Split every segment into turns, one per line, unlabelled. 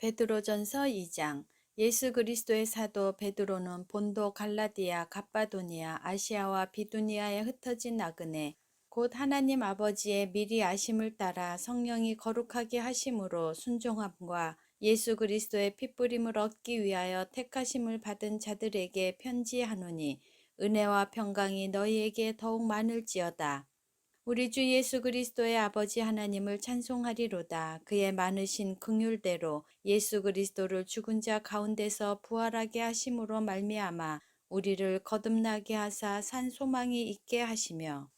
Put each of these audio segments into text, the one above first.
베드로전서 2장. 예수 그리스도의 사도 베드로는 본도 갈라디아 갑바도니아 아시아와 비두니아에 흩어진 나그네 곧 하나님 아버지의 미리 아심을 따라 성령이 거룩하게 하심으로 순종함과 예수 그리스도의 핏부림을 얻기 위하여 택하심을 받은 자들에게 편지하노니 은혜와 평강이 너희에게 더욱 많을지어다. 우리 주 예수 그리스도의 아버지 하나님을 찬송하리로다. 그의 많으신 긍휼대로 예수 그리스도를 죽은 자 가운데서 부활하게 하심으로 말미암아 우리를 거듭나게 하사 산 소망이 있게 하시며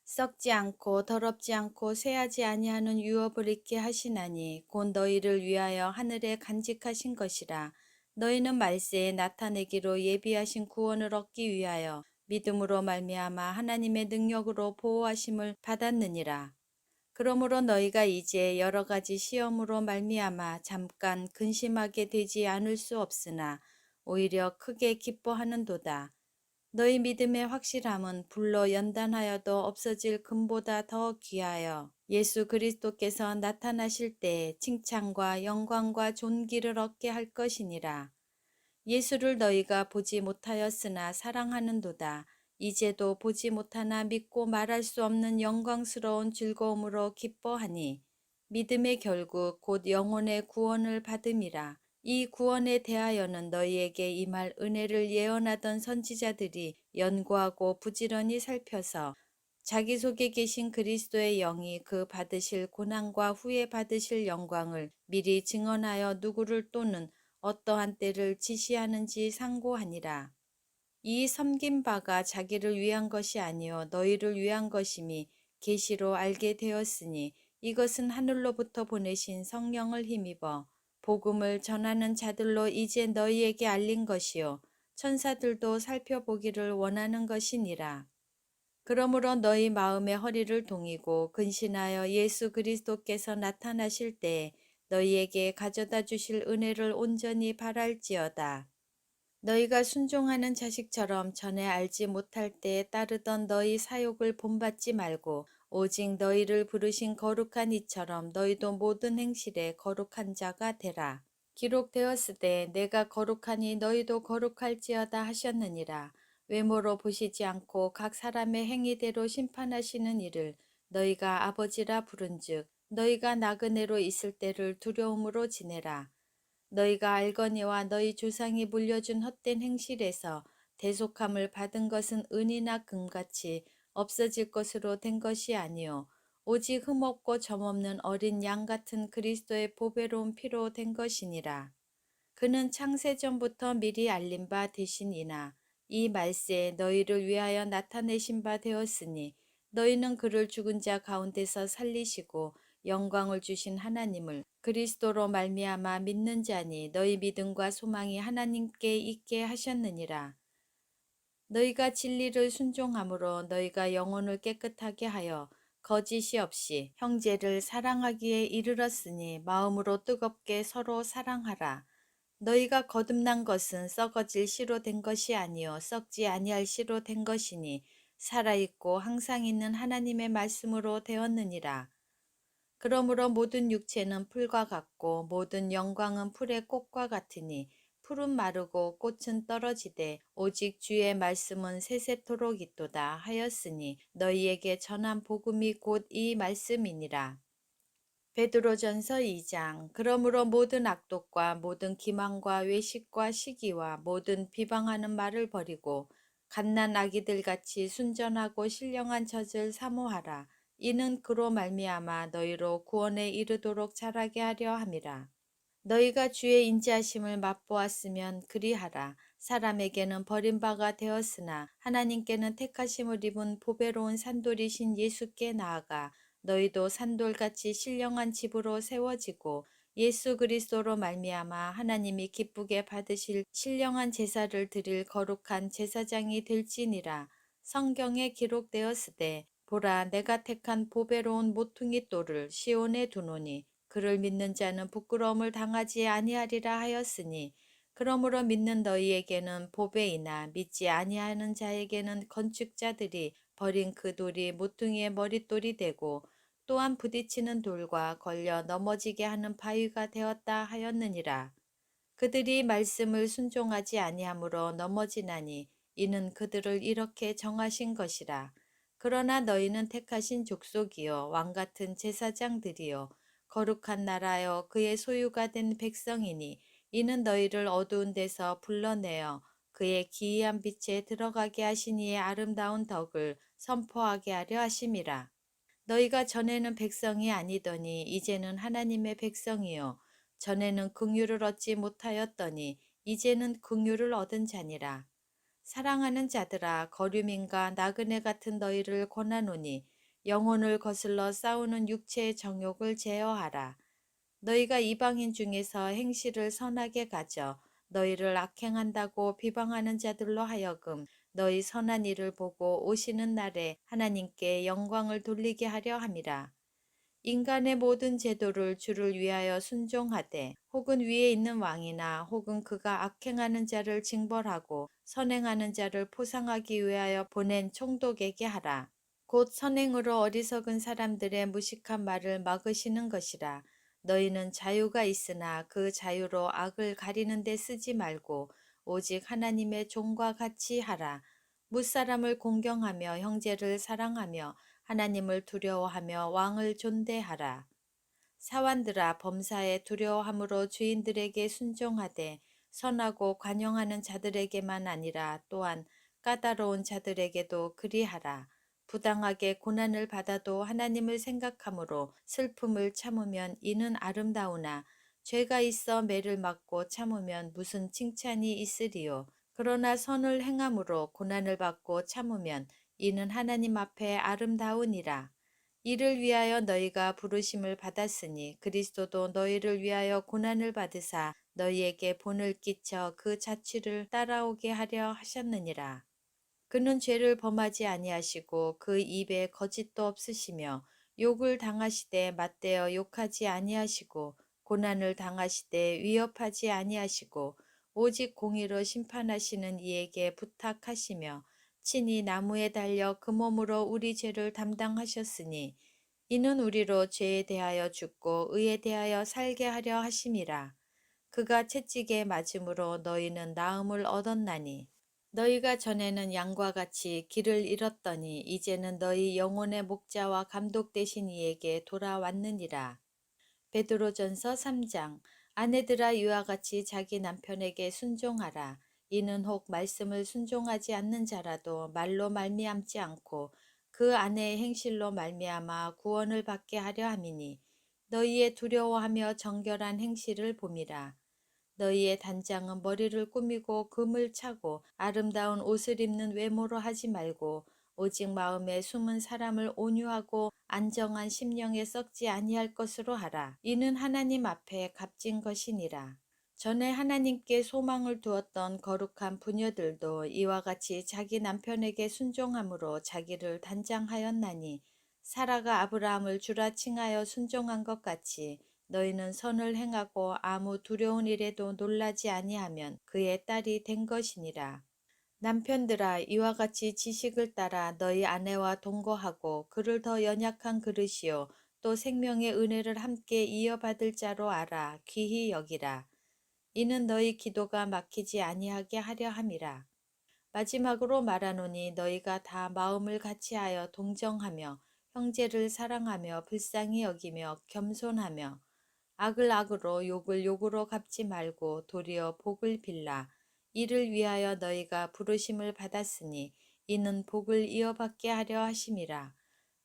썩지 않고 더럽지 않고 쇠하지 아니하는 유업을 있게 하시나니 곧 너희를 위하여 하늘에 간직하신 것이라. 너희는 말세에 나타내기로 예비하신 구원을 얻기 위하여 믿음으로 말미암아 하나님의 능력으로 보호하심을 받았느니라. 그러므로 너희가 이제 여러 가지 시험으로 말미암아 잠깐 근심하게 되지 않을 수 없으나 오히려 크게 기뻐하는도다. 너희 믿음의 확실함은 불로 연단하여도 없어질 금보다 더 귀하여 예수 그리스도께서 나타나실 때에 칭찬과 영광과 존귀를 얻게 할 것이니라. 예수를 너희가 보지 못하였으나 사랑하는도다. 이제도 보지 못하나 믿고 말할 수 없는 영광스러운 즐거움으로 기뻐하니 믿음의 결국 곧 영혼의 구원을 받음이라. 이 구원에 대하여는 너희에게 임할 은혜를 예언하던 선지자들이 연구하고 부지런히 살펴서 자기 속에 계신 그리스도의 영이 그 받으실 고난과 후에 받으실 영광을 미리 증언하여 누구를 또는 어떠한 때를 지시하는지 상고하니라. 이 섬긴 바가 자기를 위한 것이 아니요 너희를 위한 것임이 계시로 알게 되었으니 이것은 하늘로부터 보내신 성령을 힘입어 복음을 전하는 자들로 이제 너희에게 알린 것이요 천사들도 살펴보기를 원하는 것이니라. 그러므로 너희 마음의 허리를 동이고 근신하여 예수 그리스도께서 나타나실 때에 너희에게 가져다 주실 은혜를 온전히 바랄지어다. 너희가 순종하는 자식처럼 전에 알지 못할 때에 따르던 너희 사욕을 본받지 말고 오직 너희를 부르신 거룩한 이처럼 너희도 모든 행실에 거룩한 자가 되라. 기록되었으되 내가 거룩하니 너희도 거룩할지어다 하셨느니라. 외모로 보시지 않고 각 사람의 행위대로 심판하시는 이를 너희가 아버지라 부른즉 너희가 나그네로 있을 때를 두려움으로 지내라. 너희가 알거니와 너희 조상이 물려준 헛된 행실에서 대속함을 받은 것은 은이나 금같이 없어질 것으로 된 것이 아니요 오직 흠없고 점없는 어린 양 같은 그리스도의 보배로운 피로 된 것이니라. 그는 창세전부터 미리 알린 바 되시니나 이 말세에 너희를 위하여 나타내신 바 되었으니 너희는 그를 죽은 자 가운데서 살리시고 영광을 주신 하나님을 그리스도로 말미암아 믿는 자니 너희 믿음과 소망이 하나님께 있게 하셨느니라. 너희가 진리를 순종함으로 너희가 영혼을 깨끗하게 하여 거짓이 없이 형제를 사랑하기에 이르렀으니 마음으로 뜨겁게 서로 사랑하라. 너희가 거듭난 것은 썩어질 씨로 된 것이 아니요 썩지 아니할 씨로 된 것이니 살아있고 항상 있는 하나님의 말씀으로 되었느니라. 그러므로 모든 육체는 풀과 같고 모든 영광은 풀의 꽃과 같으니 풀은 마르고 꽃은 떨어지되 오직 주의 말씀은 세세토록 있도다 하였으니 너희에게 전한 복음이 곧 이 말씀이니라. 베드로전서 2장. 그러므로 모든 악독과 모든 기만과 외식과 시기와 모든 비방하는 말을 버리고 갓난 아기들 같이 순전하고 신령한 젖을 사모하라. 이는 그로 말미암아 너희로 구원에 이르도록 자라게 하려 함이라. 너희가 주의 인자하심을 맛보았으면 그리하라. 사람에게는 버림바가 되었으나 하나님께는 택하심을 입은 보배로운 산돌이신 예수께 나아가 너희도 산돌같이 신령한 집으로 세워지고 예수 그리스도로 말미암아 하나님이 기쁘게 받으실 신령한 제사를 드릴 거룩한 제사장이 될지니라. 성경에 기록되었으되 보라 내가 택한 보배로운 모퉁이 돌을 시온에 두노니 그를 믿는 자는 부끄러움을 당하지 아니하리라 하였으니 그러므로 믿는 너희에게는 보배이나 믿지 아니하는 자에게는 건축자들이 버린 그 돌이 모퉁이의 머릿돌이 되고 또한 부딪히는 돌과 걸려 넘어지게 하는 바위가 되었다 하였느니라. 그들이 말씀을 순종하지 아니하므로 넘어지나니 이는 그들을 이렇게 정하신 것이라. 그러나 너희는 택하신 족속이요 왕 같은 제사장들이요 거룩한 나라여 그의 소유가 된 백성이니 이는 너희를 어두운 데서 불러내어 그의 기이한 빛에 들어가게 하신 이의 아름다운 덕을 선포하게 하려 하심이라. 너희가 전에는 백성이 아니더니 이제는 하나님의 백성이요 전에는 긍휼을 얻지 못하였더니 이제는 긍휼을 얻은 자니라. 사랑하는 자들아 거류민과 나그네 같은 너희를 권하노니 영혼을 거슬러 싸우는 육체의 정욕을 제어하라. 너희가 이방인 중에서 행실을 선하게 가져 너희를 악행한다고 비방하는 자들로 하여금 너희 선한 일을 보고 오시는 날에 하나님께 영광을 돌리게 하려 함이라. 인간의 모든 제도를 주를 위하여 순종하되 혹은 위에 있는 왕이나 혹은 그가 악행하는 자를 징벌하고 선행하는 자를 포상하기 위하여 보낸 총독에게 하라. 곧 선행으로 어리석은 사람들의 무식한 말을 막으시는 것이라. 너희는 자유가 있으나 그 자유로 악을 가리는 데 쓰지 말고 오직 하나님의 종과 같이 하라. 무사람을 공경하며 형제를 사랑하며 하나님을 두려워하며 왕을 존대하라. 사환들아 범사에 두려워함으로 주인들에게 순종하되 선하고 관용하는 자들에게만 아니라 또한 까다로운 자들에게도 그리하라. 부당하게 고난을 받아도 하나님을 생각함으로 슬픔을 참으면 이는 아름다우나 죄가 있어 매를 맞고 참으면 무슨 칭찬이 있으리요. 그러나 선을 행함으로 고난을 받고 참으면 이는 하나님 앞에 아름다우니라. 이를 위하여 너희가 부르심을 받았으니 그리스도도 너희를 위하여 고난을 받으사 너희에게 본을 끼쳐 그 자취를 따라오게 하려 하셨느니라. 그는 죄를 범하지 아니하시고 그 입에 거짓도 없으시며 욕을 당하시되 맞대어 욕하지 아니하시고 고난을 당하시되 위협하지 아니하시고 오직 공의로 심판하시는 이에게 부탁하시며 친히 나무에 달려 그 몸으로 우리 죄를 담당하셨으니 이는 우리로 죄에 대하여 죽고 의에 대하여 살게 하려 하심이라. 그가 채찍에 맞음으로 너희는 나음을 얻었나니 너희가 전에는 양과 같이 길을 잃었더니 이제는 너희 영혼의 목자와 감독 되신 이에게 돌아왔느니라. 베드로전서 3장. 아내들아 이와 같이 자기 남편에게 순종하라. 이는 혹 말씀을 순종하지 않는 자라도 말로 말미암지 않고 그 아내의 행실로 말미암아 구원을 받게 하려 함이니 너희의 두려워하며 정결한 행실을 봄이라. 너희의 단장은 머리를 꾸미고 금을 차고 아름다운 옷을 입는 외모로 하지 말고 오직 마음에 숨은 사람을 온유하고 안정한 심령에 썩지 아니할 것으로 하라. 이는 하나님 앞에 값진 것이니라. 전에 하나님께 소망을 두었던 거룩한 부녀들도 이와 같이 자기 남편에게 순종함으로 자기를 단장하였나니 사라가 아브라함을 주라 칭하여 순종한 것 같이 너희는 선을 행하고 아무 두려운 일에도 놀라지 아니하면 그의 딸이 된 것이니라. 남편들아 이와 같이 지식을 따라 너희 아내와 동거하고 그를 더 연약한 그릇이요 또 생명의 은혜를 함께 이어받을 자로 알아 귀히 여기라. 이는 너희 기도가 막히지 아니하게 하려 함이라. 마지막으로 말하노니 너희가 다 마음을 같이하여 동정하며 형제를 사랑하며 불쌍히 여기며 겸손하며 악을 악으로 욕을 욕으로 갚지 말고 도리어 복을 빌라. 이를 위하여 너희가 부르심을 받았으니 이는 복을 이어받게 하려 하심이라.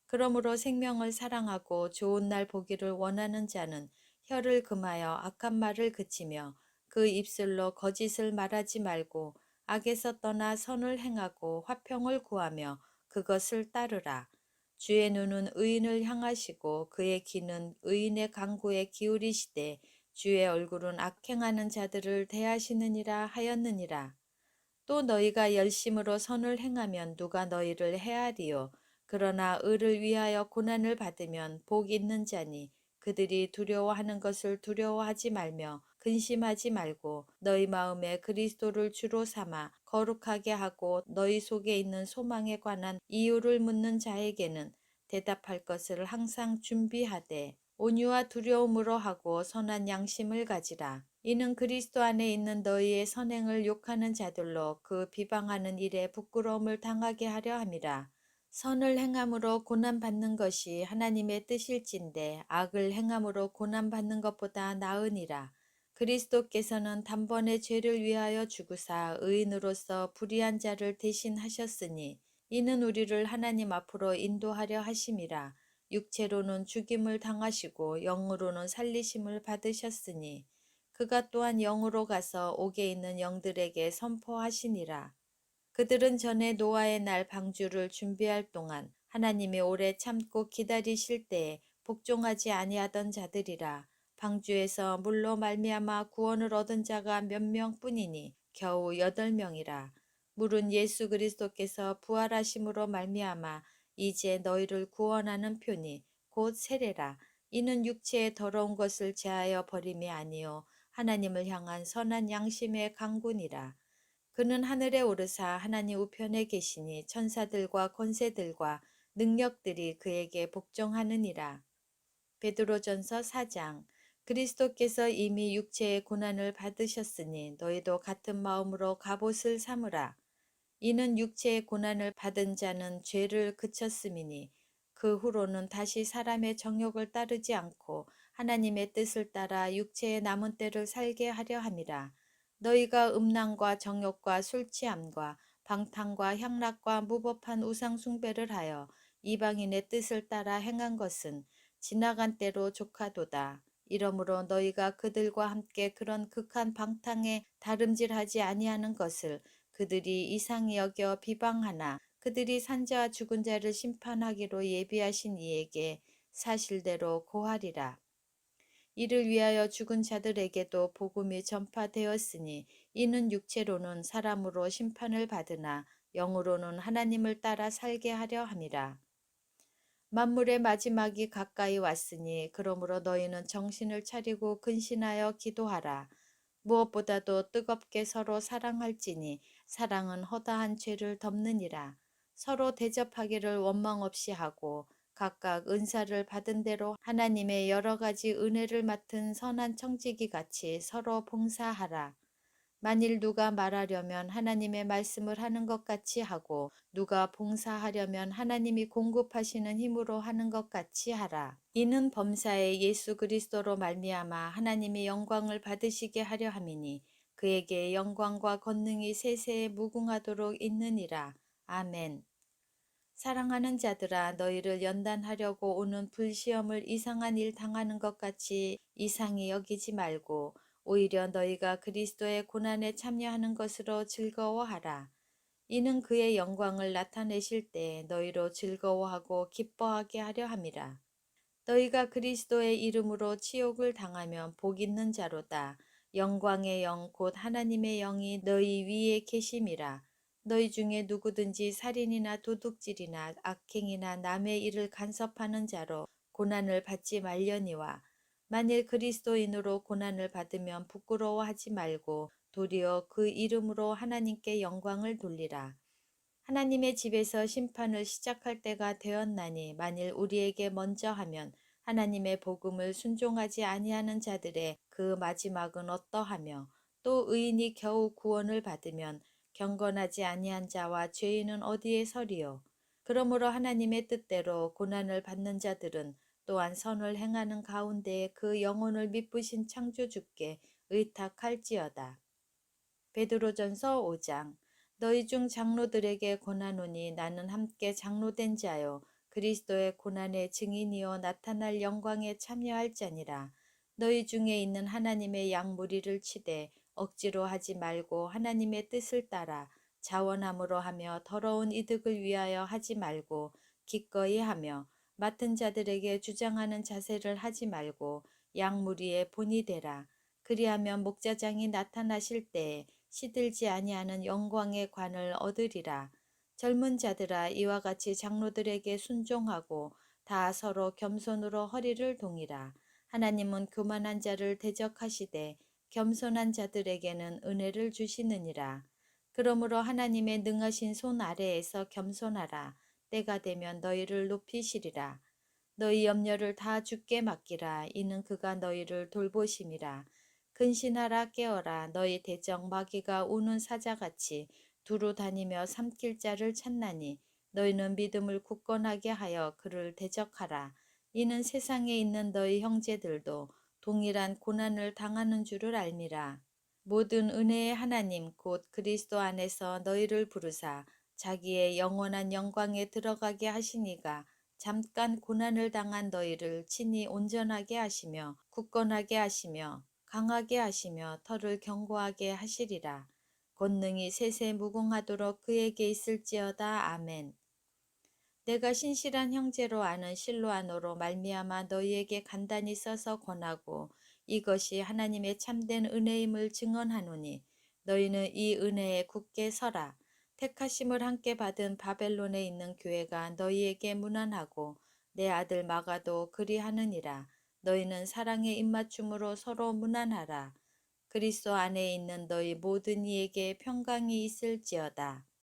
그러므로 생명을 사랑하고 좋은 날 보기를 원하는 자는 혀를 금하여 악한 말을 그치며 그 입술로 거짓을 말하지 말고 악에서 떠나 선을 행하고 화평을 구하며 그것을 따르라. 주의 눈은 의인을 향하시고 그의 귀는 의인의 간구에 기울이시되 주의 얼굴은 악행하는 자들을 대하시느니라 하였느니라. 또 너희가 열심으로 선을 행하면 누가 너희를 해하리요. 그러나 의를 위하여 고난을 받으면 복 있는 자니 그들이 두려워하는 것을 두려워하지 말며 근심하지 말고 너희 마음에 그리스도를 주로 삼아 거룩하게 하고 너희 속에 있는 소망에 관한 이유를 묻는 자에게는 대답할 것을 항상 준비하되 온유와 두려움으로 하고 선한 양심을 가지라. 이는 그리스도 안에 있는 너희의 선행을 욕하는 자들로 그 비방하는 일에 부끄러움을 당하게 하려 함이라. 선을 행함으로 고난받는 것이 하나님의 뜻일진데 악을 행함으로 고난받는 것보다 나으니라. 그리스도께서는 단번에 죄를 위하여 죽으사 의인으로서 불의한 자를 대신하셨으니 이는 우리를 하나님 앞으로 인도하려 하심이라. 육체로는 죽임을 당하시고 영으로는 살리심을 받으셨으니 그가 또한 영으로 가서 옥에 있는 영들에게 선포하시니라. 그들은 전에 노아의 날 방주를 준비할 동안 하나님이 오래 참고 기다리실 때에 복종하지 아니하던 자들이라. 방주에서 물로 말미암아 구원을 얻은 자가 몇 명뿐이니 겨우 8명이라. 물은 예수 그리스도께서 부활하심으로 말미암아 이제 너희를 구원하는 표니 곧 세례라. 이는 육체의 더러운 것을 제하여 버림이 아니요 하나님을 향한 선한 양심의 강군이라. 그는 하늘에 오르사 하나님 우편에 계시니 천사들과 권세들과 능력들이 그에게 복종하느니라. 베드로전서 4장. 그리스도께서 이미 육체의 고난을 받으셨으니 너희도 같은 마음으로 갑옷을 삼으라. 이는 육체의 고난을 받은 자는 죄를 그쳤음이니 그 후로는 다시 사람의 정욕을 따르지 않고 하나님의 뜻을 따라 육체의 남은 때를 살게 하려 함이라. 너희가 음란과 정욕과 술 취함과 방탕과 향락과 무법한 우상 숭배를 하여 이방인의 뜻을 따라 행한 것은 지나간 때로 족하도다. 이러므로 너희가 그들과 함께 그런 극한 방탕에 다름질하지 아니하는 것을 그들이 이상히 여겨 비방하나 그들이 산자와 죽은 자를 심판하기로 예비하신 이에게 사실대로 고하리라. 이를 위하여 죽은 자들에게도 복음이 전파되었으니 이는 육체로는 사람으로 심판을 받으나 영으로는 하나님을 따라 살게 하려 함이라. 만물의 마지막이 가까이 왔으니 그러므로 너희는 정신을 차리고 근신하여 기도하라. 무엇보다도 뜨겁게 서로 사랑할지니 사랑은 허다한 죄를 덮느니라. 서로 대접하기를 원망 없이 하고 각각 은사를 받은 대로 하나님의 여러 가지 은혜를 맡은 선한 청지기 같이 서로 봉사하라. 만일 누가 말하려면 하나님의 말씀을 하는 것 같이 하고 누가 봉사하려면 하나님이 공급하시는 힘으로 하는 것 같이 하라. 이는 범사에 예수 그리스도로 말미암아 하나님의 영광을 받으시게 하려 함이니 그에게 영광과 권능이 세세에 무궁하도록 있느니라. 아멘. 사랑하는 자들아 너희를 연단하려고 오는 불시험을 이상한 일 당하는 것 같이 이상히 여기지 말고 오히려 너희가 그리스도의 고난에 참여하는 것으로 즐거워하라. 이는 그의 영광을 나타내실 때 너희로 즐거워하고 기뻐하게 하려 함이라. 너희가 그리스도의 이름으로 치욕을 당하면 복 있는 자로다. 영광의 영 곧 하나님의 영이 너희 위에 계심이라. 너희 중에 누구든지 살인이나 도둑질이나 악행이나 남의 일을 간섭하는 자로 고난을 받지 말려니와 만일 그리스도인으로 고난을 받으면 부끄러워하지 말고 도리어 그 이름으로 하나님께 영광을 돌리라. 하나님의 집에서 심판을 시작할 때가 되었나니 만일 우리에게 먼저 하면 하나님의 복음을 순종하지 아니하는 자들의 그 마지막은 어떠하며 또 의인이 겨우 구원을 받으면 경건하지 아니한 자와 죄인은 어디에 서리요. 그러므로 하나님의 뜻대로 고난을 받는 자들은 또한 선을 행하는 가운데 그 영혼을 미쁘신 창조주께 의탁할지어다. 베드로전서 5장. 너희 중 장로들에게 권하노니 나는 함께 장로된 자요 그리스도의 고난의 증인이요 나타날 영광에 참여할 자니라. 너희 중에 있는 하나님의 양 무리를 치되 억지로 하지 말고 하나님의 뜻을 따라 자원함으로 하며 더러운 이득을 위하여 하지 말고 기꺼이 하며 맡은 자들에게 주장하는 자세를 하지 말고 양 무리의 본이 되라. 그리하면 목자장이 나타나실 때에 시들지 아니하는 영광의 관을 얻으리라. 젊은 자들아 이와 같이 장로들에게 순종하고 다 서로 겸손으로 허리를 동이라. 하나님은 교만한 자를 대적하시되 겸손한 자들에게는 은혜를 주시느니라. 그러므로 하나님의 능하신 손 아래에서 겸손하라. 때가 되면 너희를 높이시리라. 너희 염려를 다 주께 맡기라. 이는 그가 너희를 돌보심이라. 근신하라 깨어라. 너희 대적 마귀가 우는 사자같이 두루 다니며 삼킬 자를 찾나니 너희는 믿음을 굳건하게 하여 그를 대적하라. 이는 세상에 있는 너희 형제들도 동일한 고난을 당하는 줄을 알미라. 모든 은혜의 하나님 곧 그리스도 안에서 너희를 부르사 자기의 영원한 영광에 들어가게 하시니가 잠깐 고난을 당한 너희를 친히 온전하게 하시며 굳건하게 하시며 강하게 하시며 터를 견고하게 하시리라. 권능이 세세 무궁하도록 그에게 있을지어다. 아멘. 내가 신실한 형제로 아는 실로아노로 말미암아 너희에게 간단히 써서 권하고 이것이 하나님의 참된 은혜임을 증언하노니 너희는 이 은혜에 굳게 서라. 택하심을 함께 받은 바벨론에 있는 교회가 너희에게 문안하고 내 아들 마가도 그리하느니라. 너희는 사랑의 입맞춤으로 서로 문안하라. 그리스도 안에 있는 너희 모든 이에게 평강이 있을지어다.